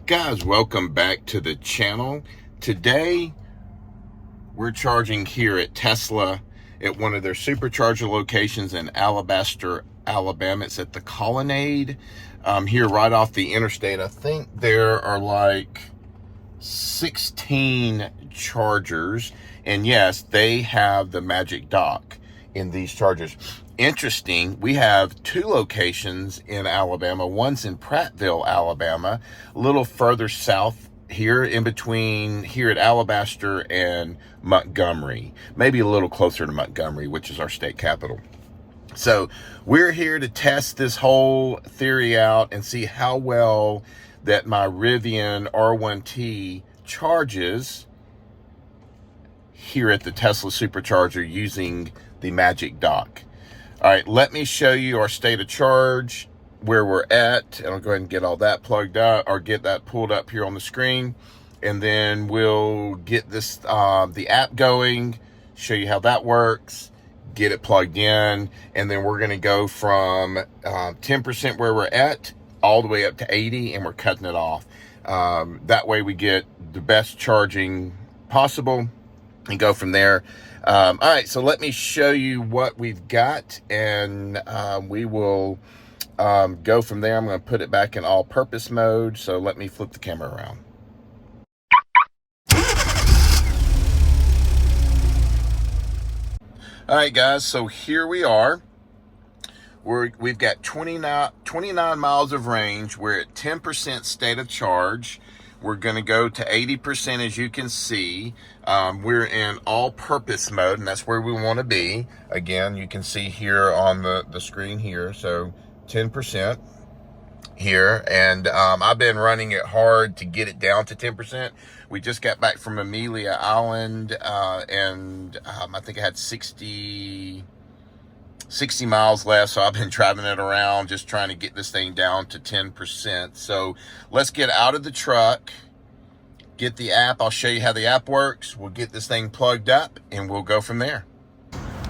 Guys, welcome back to the channel. Today we're charging here at Tesla at one of their supercharger locations in Alabaster, Alabama. It's at the Colonnade here right off the interstate. I think there are like 16 chargers, and yes, they have the magic dock in these chargers. Interesting, we have two locations in Alabama. One's in Prattville, Alabama, a little further south here, in between here at Alabaster and Montgomery, maybe a little closer to Montgomery, which is our state capital. So we're here to test this whole theory out and see how well that my Rivian R1T charges here at the Tesla Supercharger using the magic dock. All right, let me show you our state of charge, where we're at, and I'll go ahead and get all that plugged up, or get that pulled up here on the screen, and then we'll get this the app going, show you how that works, get it plugged in, and then we're going to go from 10% where we're at all the way up to 80, and we're cutting it off. That way we get the best charging possible and go from there. All right, so let me show you what we've got, and we will go from there. I'm going to put it back in all-purpose mode, so let me flip the camera around. All right, guys, so here we are. We've got 29 miles of range. We're at 10% state of charge. We're going to go to 80%, as you can see. We're in all-purpose mode, and that's where we want to be. Again, you can see here on the screen here, so 10% here. And I've been running it hard to get it down to 10%. We just got back from Amelia Island, and I think I had 60 miles left, so I've been driving it around just trying to get this thing down to 10%. So let's get out of the truck, get the app. I'll show you how the app works. We'll get this thing plugged up, and we'll go from there.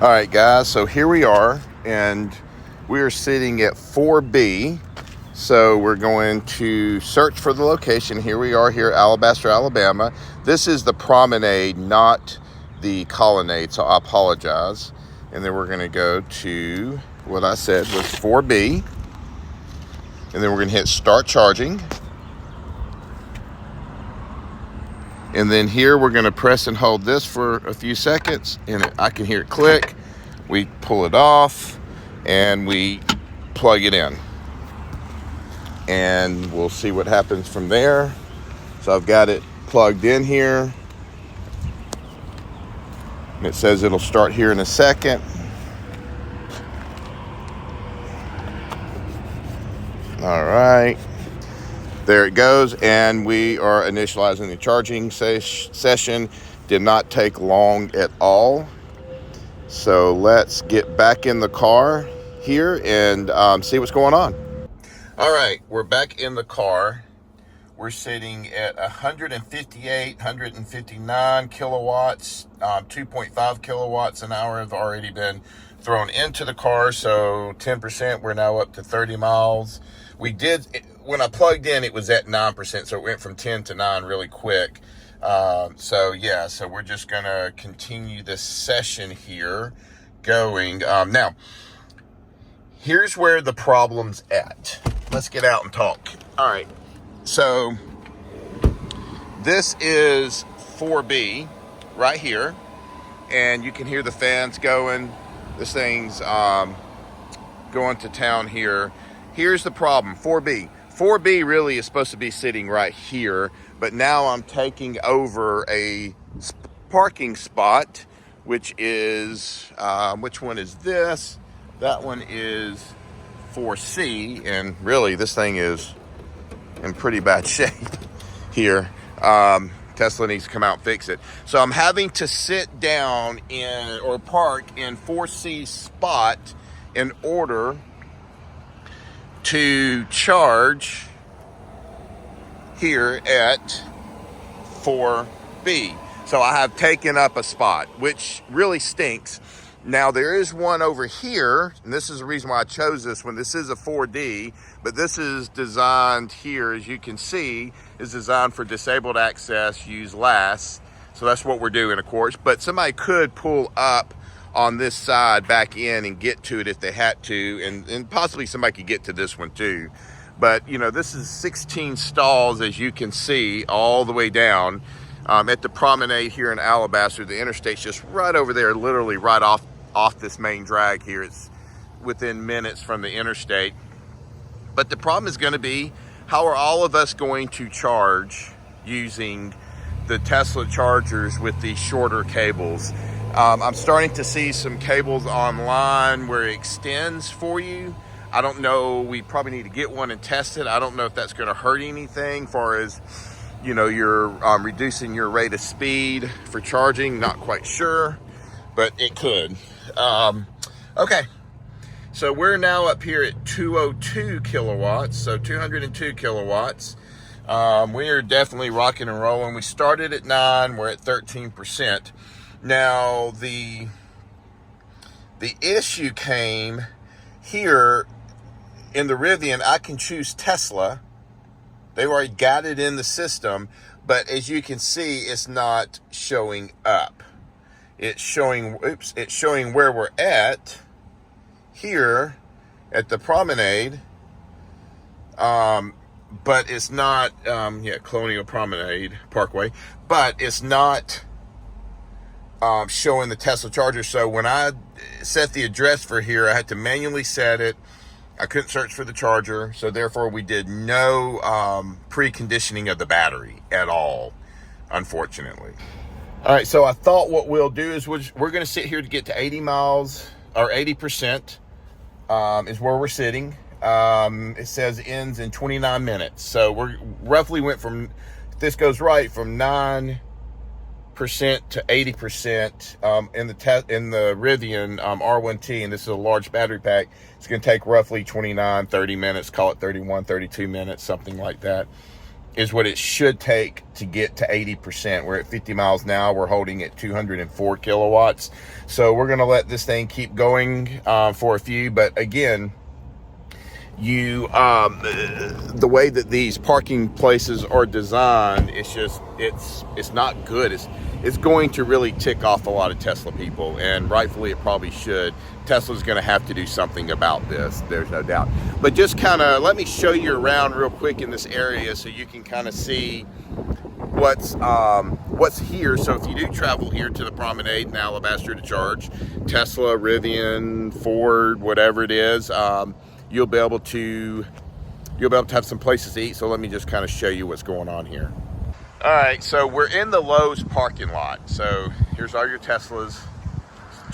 All right, guys, so here we are, and we are sitting at 4B. So we're going to search for the location. Here we are here at Alabaster, Alabama. This is the promenade, not the colonnade, so I apologize. And then we're going to go to what I said was 4B. And then we're going to hit start charging. And then here we're going to press and hold this for a few seconds. And I can hear it click. We pull it off and we plug it in. And we'll see what happens from there. So I've got it plugged in here. And it says it'll start here in a second. All right, there it goes, and we are initializing the charging session. Did not take long at all. So let's get back in the car here and see what's going on. All right, we're back in the car. We're sitting at 158, 159 kilowatts, 2.5 kilowatts an hour have already been thrown into the car. So 10%, we're now up to 30 miles. We did, when I plugged in, it was at 9%. So it went from 10 to 9 really quick. So yeah, so we're just going to continue this session here going. Now, here's where the problem's at. Let's get out and talk. All right. So this is 4B right here, and you can hear the fans going. This thing's going to town here. Here's the problem, 4B. 4B really is supposed to be sitting right here, but now I'm taking over a parking spot, which is, which one is this? That one is 4C, and really this thing is in pretty bad shape here. Tesla needs to come out and fix it. So I'm having to sit down in, or park in 4C spot in order to charge here at 4B. So I have taken up a spot, which really stinks Now there is one over here, and this is the reason why I chose this one. This is a 4D, but this is designed here, as you can see, is designed for disabled access, use last. So that's what we're doing, of course. But somebody could pull up on this side back in and get to it if they had to, and possibly somebody could get to this one too. But you know, this is 16 stalls, as you can see, all the way down at the promenade here in Alabaster. The interstate's just right over there, literally right off this main drag here. It's within minutes from the interstate. But the problem is going to be, how are all of us going to charge using the Tesla chargers with these shorter cables? I'm starting to see some cables online where it extends for you. I don't know, we probably need to get one and test it. I don't know if that's going to hurt anything, far as, you know, you're reducing your rate of speed for charging. Not quite sure, but it could. Okay, so we're now up here at 202 kilowatts, so 202 kilowatts. We are definitely rocking and rolling. We started at 9, we're at 13%. Now, the issue came here in the Rivian. I can choose Tesla. They've already got it in the system, but as you can see, it's not showing up. It's showing, it's showing where we're at here at the promenade, but it's not, Colonial Promenade Parkway, but it's not showing the Tesla charger. So when I set the address for here, I had to manually set it. I couldn't search for the charger, so therefore we did no preconditioning of the battery at all, unfortunately. All right, so I thought what we'll do is we're going to sit here to get to 80 miles, or 80% is where we're sitting. It says ends in 29 minutes. So we're roughly went from, if this goes right, from 9% to 80% in the Rivian R1T, and this is a large battery pack. It's going to take roughly 29, 30 minutes, call it 31, 32 minutes, something like that, is what it should take to get to 80%. We're at 50 miles now. We're holding at 204 kilowatts. So we're going to let this thing keep going for a few. But again, the way that these parking places are designed, it's just, it's not good. It's going to really tick off a lot of Tesla people, and rightfully it probably should. Tesla's going to have to do something about this, there's no doubt. But just kind of let me show you around real quick in this area so you can kind of see what's here. So if you do travel here to the promenade in Alabaster to charge, Tesla, Rivian, Ford, whatever it is, you'll be able to have some places to eat. So let me just kind of show you what's going on here. All right, so we're in the Lowe's parking lot. So here's all your Teslas,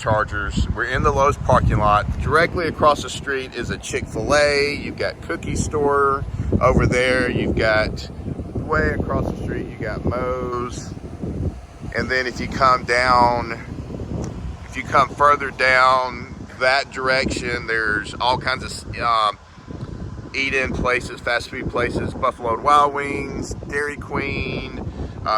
chargers. We're in the Lowe's parking lot. Directly across the street is a Chick-fil-A. You've got Cookie Store over there. You've got, way across the street, you got Moe's. And then if you come further down that direction, there's all kinds of eat-in places, fast food places, Buffalo Wild Wings, Dairy Queen,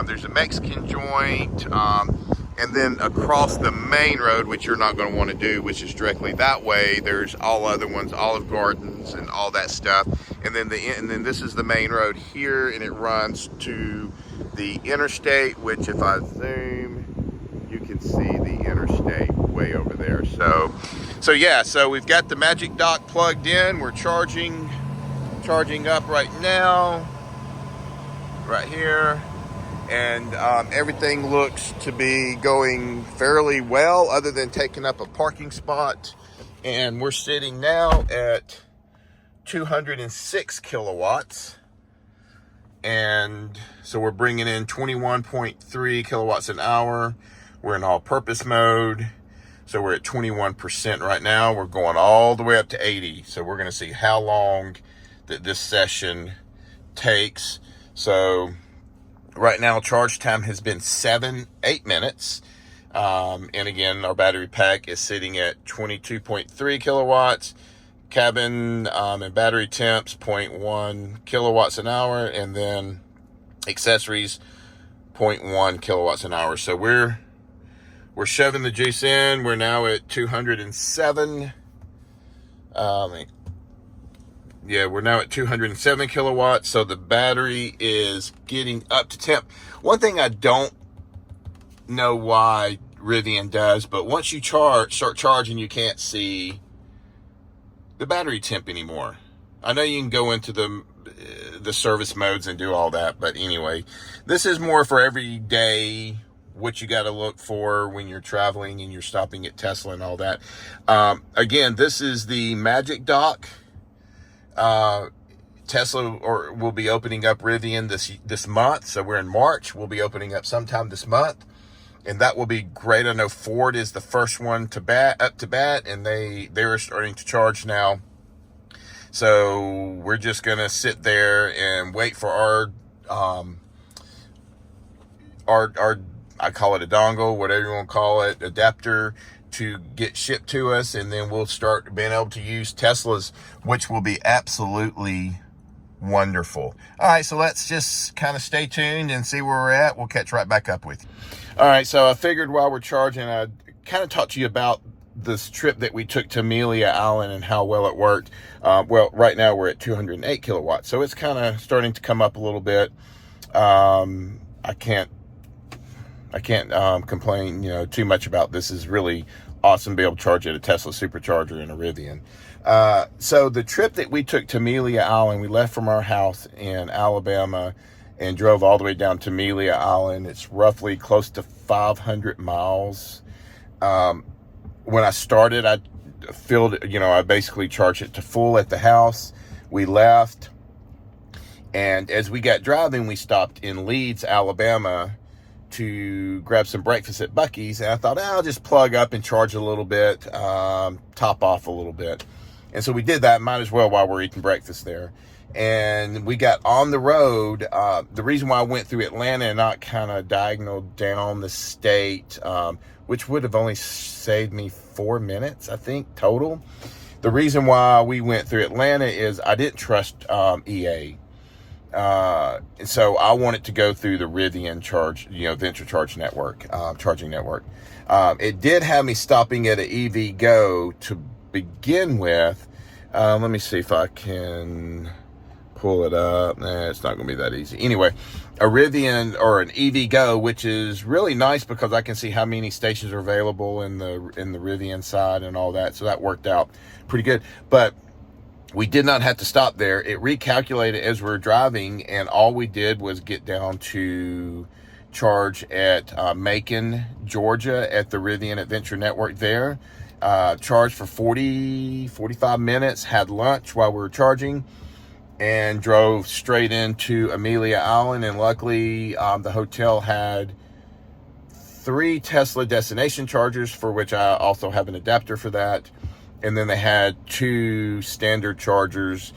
there's a Mexican joint, and then across the main road, which you're not going to want to do, which is directly that way, there's all other ones, Olive Gardens and all that stuff. And then this is the main road here, and it runs to the interstate, which if I zoom, you can see the interstate way over there. So yeah, so we've got the Magic Dock plugged in. We're charging up right now, right here, and everything looks to be going fairly well, other than taking up a parking spot. And we're sitting now at 206 kilowatts, and so we're bringing in 21.3 kilowatts an hour. We're in all-purpose mode. So we're at 21% right now. We're going all the way up to 80. So we're going to see how long that this session takes. So right now, charge time has been 8 minutes. And again, our battery pack is sitting at 22.3 kilowatts. Cabin and battery temps, 0.1 kilowatts an hour. And then accessories, 0.1 kilowatts an hour. So we're we're shoving the juice in. We're now at 207. Yeah, we're now at 207 kilowatts. So the battery is getting up to temp. One thing I don't know why Rivian does, but once you start charging, you can't see the battery temp anymore. I know you can go into the service modes and do all that, but anyway, this is more for every day, what you got to look for when you're traveling and you're stopping at Tesla and all that. Again, this is the Magic Dock. Tesla will be opening up Rivian this month, so we're in March. We'll be opening up sometime this month, and that will be great. I know Ford is the first one up to bat, and they're starting to charge now. So we're just gonna sit there and wait for our I call it a dongle, whatever you want to call it, adapter, to get shipped to us, and then we'll start being able to use Teslas, which will be absolutely wonderful. All right, so let's just kind of stay tuned and see where we're at. We'll catch right back up with you. All right, so I figured while we're charging, I'd kind of talk to you about this trip that we took to Amelia Island and how well it worked. Well, right now we're at 208 kilowatts, so it's kind of starting to come up a little bit. I can't complain, too much about this. Is really awesome to be able to charge at a Tesla Supercharger and a Rivian. So the trip that we took to Amelia Island, we left from our house in Alabama and drove all the way down to Amelia Island. It's roughly close to 500 miles. When I started, I basically charged it to full at the house. We left, and as we got driving, we stopped in Leeds, Alabama, to grab some breakfast at Buc-ee's, and I thought, I'll just plug up and charge a little bit, top off a little bit. And so we did that, might as well, while we're eating breakfast there. And we got on the road. The reason why I went through Atlanta and not kind of diagonal down the state, which would have only saved me 4 minutes, I think, total. The reason why we went through Atlanta is I didn't trust EA. And so I wanted to go through the Rivian Venture Charge network, charging network. It did have me stopping at an EV Go to begin with. Let me see if I can pull it up. It's not going to be that easy. Anyway, a Rivian or an EV Go, which is really nice because I can see how many stations are available in the Rivian side and all that. So that worked out pretty good. But we did not have to stop there. It recalculated as we were driving, and all we did was get down to charge at Macon, Georgia, at the Rivian Adventure Network there. Charged for 45 minutes, had lunch while we were charging, and drove straight into Amelia Island. And luckily, the hotel had 3 Tesla destination chargers, for which I also have an adapter for that. And then they had 2 standard chargers.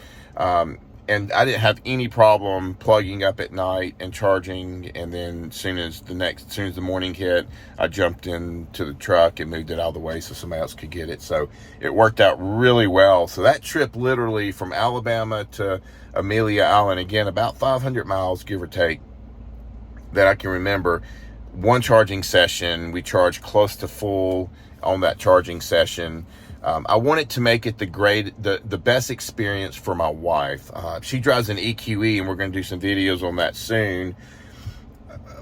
And I didn't have any problem plugging up at night and charging. And then as soon as the morning hit, I jumped into the truck and moved it out of the way so somebody else could get it. So it worked out really well. So that trip literally from Alabama to Amelia Island, again, about 500 miles, give or take, that I can remember. One charging session, we charged close to full on that charging session. I wanted to make it the best experience for my wife. She drives an EQE, and we're going to do some videos on that soon.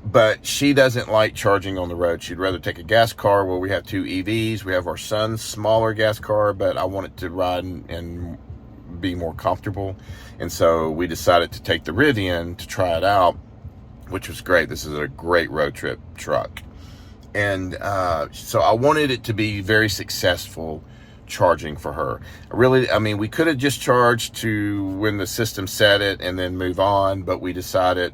But she doesn't like charging on the road. She'd rather take a gas car. Well, we have 2 EVs. We have our son's smaller gas car, but I wanted to ride and be more comfortable. And so we decided to take the Rivian to try it out, which was great. This is a great road trip truck. And so I wanted it to be very successful charging for her. We could have just charged to when the system set it and then move on, but we decided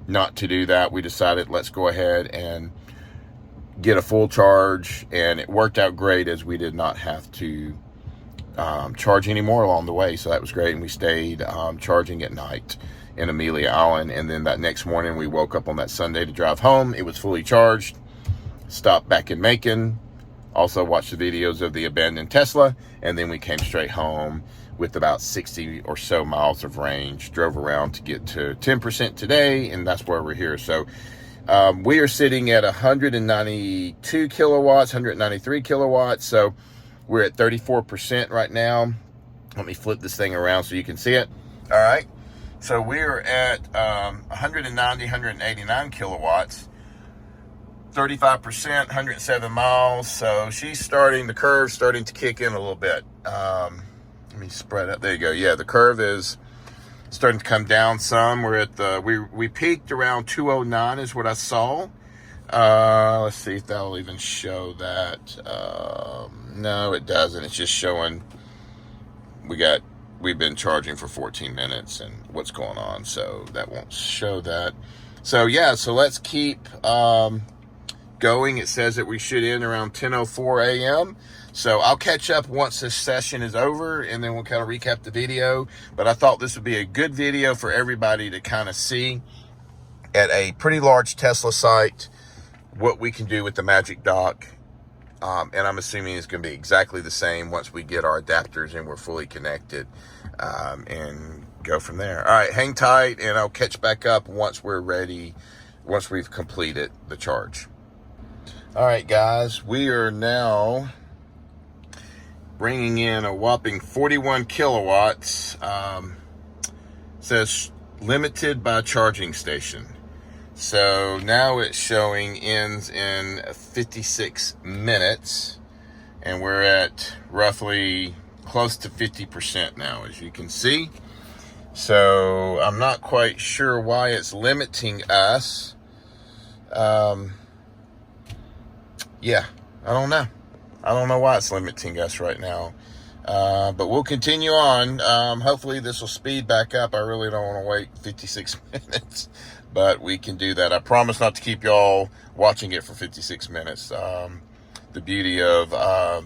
not to do that. We decided, let's go ahead and get a full charge, and it worked out great as we did not have to charge anymore along the way. So that was great. And we stayed charging at night in Amelia Island. And then that next morning we woke up on that Sunday to drive home. It was fully charged. Stopped back in Macon. Also watched the videos of the abandoned Tesla, and then we came straight home with about 60 or so miles of range. Drove around to get to 10% today, and that's why we're here. So We are sitting at 192 kilowatts, 193 kilowatts. So we're at 34% right now. Let me flip this thing around so you can see it. All right. So we're at 190, 189 kilowatts, 35%, 107 miles. So the curve's starting to kick in a little bit. Let me spread out. There you go. Yeah, the curve is starting to come down some. We're at we peaked around 209 is what I saw. Let's see if that'll even show that. No, it doesn't. It's just showing we've been charging for 14 minutes and what's going on. So that won't show that. So yeah, so let's keep going. It says that we should end around 10:04 a.m. So I'll catch up once this session is over, and then we'll kind of recap the video. But I thought this would be a good video for everybody to kind of see at a pretty large Tesla site what we can do with the Magic Dock. And I'm assuming it's going to be exactly the same once we get our adapters and we're fully connected, and go from there. All right, hang tight, and I'll catch back up once we're ready, once we've completed the charge. All right, guys, we are now bringing in a whopping 41 kilowatts. Says limited by charging station. So now it's showing ends in 56 minutes, and we're at roughly close to 50% now, as you can see. So I'm not quite sure why it's limiting us. Yeah, I don't know. I don't know why it's limiting us right now. But we'll continue on. Hopefully this will speed back up. I really don't want to wait 56 minutes, but we can do that. I promise not to keep y'all watching it for 56 minutes. The beauty of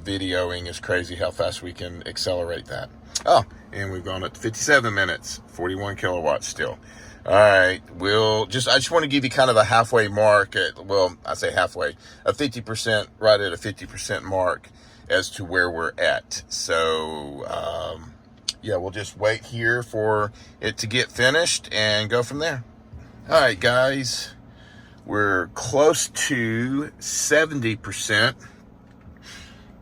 videoing is crazy how fast we can accelerate that. Oh, and we've gone up to 57 minutes, 41 kilowatts still. All right, I just want to give you kind of a halfway mark I say halfway, a 50%, right at a 50% mark as to where we're at. So, yeah, we'll just wait here for it to get finished and go from there. All right, guys, we're close to 70%,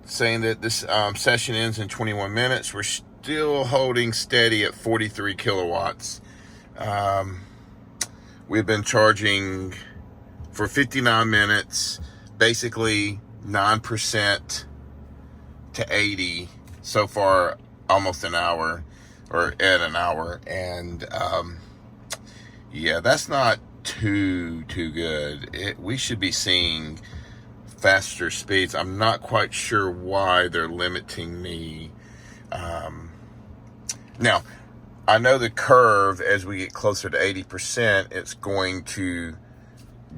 saying that this session ends in 21 minutes. We're still holding steady at 43 kilowatts. We've been charging for 59 minutes, basically 9% to 80 so far, almost an hour, or at an hour. And yeah, that's not too good. We should be seeing faster speeds. I'm not quite sure why they're limiting me. Now, I know the curve, as we get closer to 80%, it's going to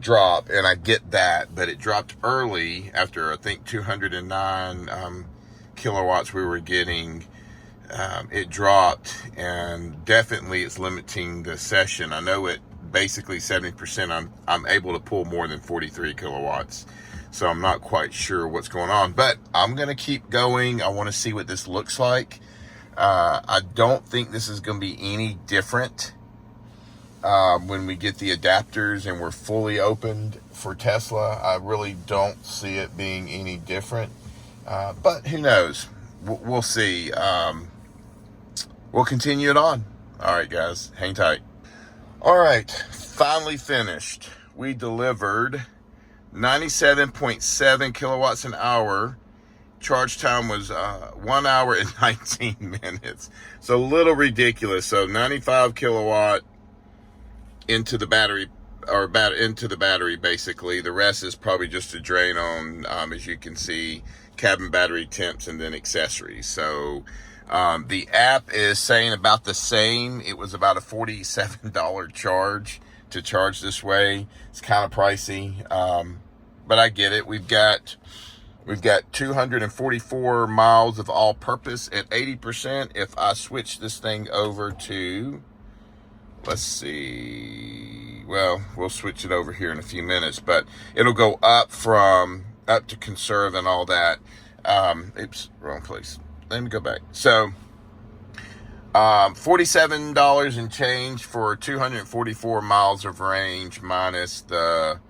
drop, and I get that, but it dropped early after, I think, 209 kilowatts we were getting. It dropped, and definitely it's limiting the session. I know at basically 70%, I'm able to pull more than 43 kilowatts. So I'm not quite sure what's going on, but I'm going to keep going. I want to see what this looks like. I don't think this is going to be any different when we get the adapters and we're fully opened for Tesla. I really don't see it being any different, but who knows? We'll see. We'll continue it on. All right, guys, hang tight. All right, finally finished. We delivered 97.7 kilowatts an hour. Charge time was 1 hour and 19 minutes. So a little ridiculous. So 95 kilowatt into the battery, into the battery, basically. The rest is probably just a drain on, as you can see, cabin battery temps and then accessories. So the app is saying about the same. It was about a $47 charge to charge this way. It's kind of pricey, but I get it. We've got 244 miles of all-purpose at 80%. If I switch this thing over to, let's see, well, we'll switch it over here in a few minutes, but it'll go up to conserve and all that. Oops, wrong place. Let me go back. So, $47 and change for 244 miles of range minus the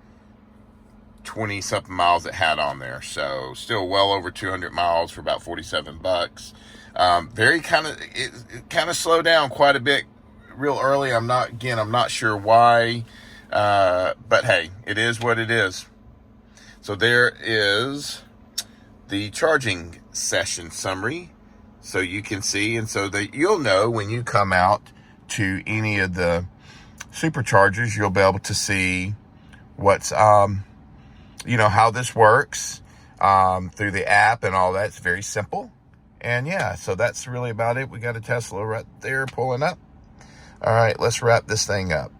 20 something miles it had on there. So still well over 200 miles for about 47 bucks. It kind of slowed down quite a bit real early. I'm not sure why, but hey, it is what it is. So there is the charging session summary, so you can see, and so that you'll know when you come out to any of the superchargers, you'll be able to see what's how this works through the app and all that. It's very simple. And yeah, so that's really about it. We got a Tesla right there pulling up. All right, let's wrap this thing up.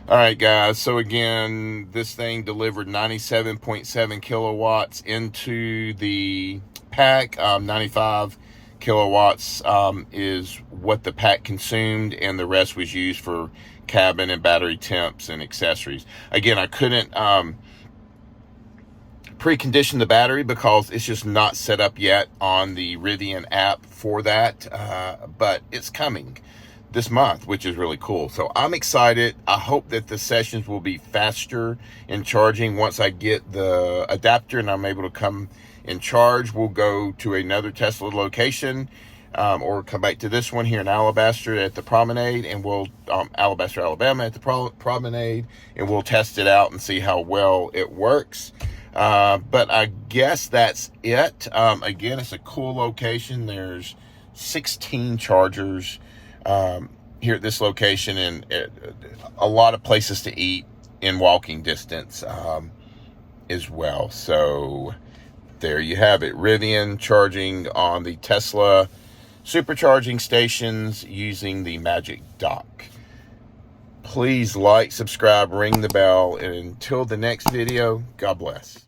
All right, guys. So again, this thing delivered 97.7 kilowatts into the pack. 95 kilowatts is what the pack consumed, and the rest was used for cabin and battery temps and accessories. Again, I couldn't precondition the battery because it's just not set up yet on the Rivian app for that, but it's coming this month, which is really cool. So I'm excited. I hope that the sessions will be faster in charging. Once I get the adapter and I'm able to come and charge, we'll go to another Tesla location, or come back to this one here in Alabaster at the Promenade, and we'll Alabaster, Alabama at the Promenade, and we'll test it out and see how well it works. But I guess that's it. Again, it's a cool location. There's 16 chargers here at this location, and a lot of places to eat in walking distance as well. So there you have it. Rivian charging on the Tesla supercharging stations using the Magic Dock. Please like, subscribe, ring the bell, and until the next video, God bless.